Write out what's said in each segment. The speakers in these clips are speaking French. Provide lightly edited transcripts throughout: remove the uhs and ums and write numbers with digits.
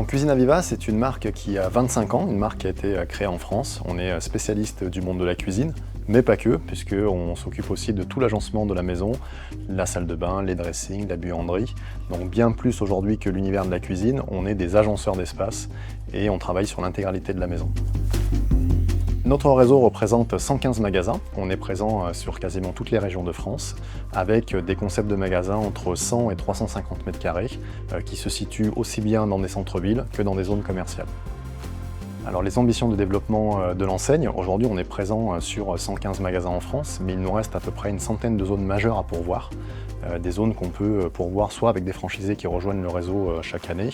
Donc Cuisine Aviva, c'est une marque qui a 25 ans, une marque qui a été créée en France. On est spécialiste du monde de la cuisine, mais pas que, puisqu'on s'occupe aussi de tout l'agencement de la maison, la salle de bain, les dressings, la buanderie. Donc bien plus aujourd'hui que l'univers de la cuisine, on est des agenceurs d'espace et on travaille sur l'intégralité de la maison. Notre réseau représente 115 magasins. On est présent sur quasiment toutes les régions de France, avec des concepts de magasins entre 100 et 350 mètres carrés, qui se situent aussi bien dans des centres-villes que dans des zones commerciales. Alors les ambitions de développement de l'enseigne, aujourd'hui on est présent sur 115 magasins en France, mais il nous reste à peu près une centaine de zones majeures à pourvoir. Des zones qu'on peut pourvoir soit avec des franchisés qui rejoignent le réseau chaque année,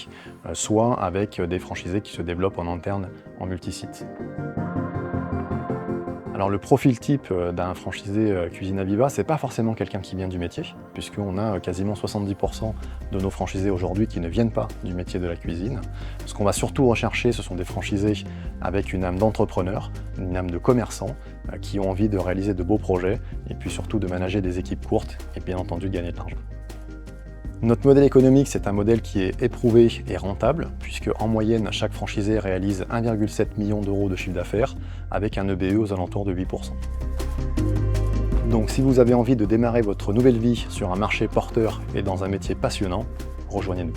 soit avec des franchisés qui se développent en interne en multisite. Alors le profil type d'un franchisé Cuisine Aviva, c'est pas forcément quelqu'un qui vient du métier, puisqu'on a quasiment 70% de nos franchisés aujourd'hui qui ne viennent pas du métier de la cuisine. Ce qu'on va surtout rechercher, ce sont des franchisés avec une âme d'entrepreneur, une âme de commerçant, qui ont envie de réaliser de beaux projets, et puis surtout de manager des équipes courtes, et bien entendu de gagner de l'argent. Notre modèle économique, c'est un modèle qui est éprouvé et rentable, puisque en moyenne, chaque franchisé réalise 1,7 million d'euros de chiffre d'affaires, avec un EBE aux alentours de 8%. Donc si vous avez envie de démarrer votre nouvelle vie sur un marché porteur et dans un métier passionnant, rejoignez-nous.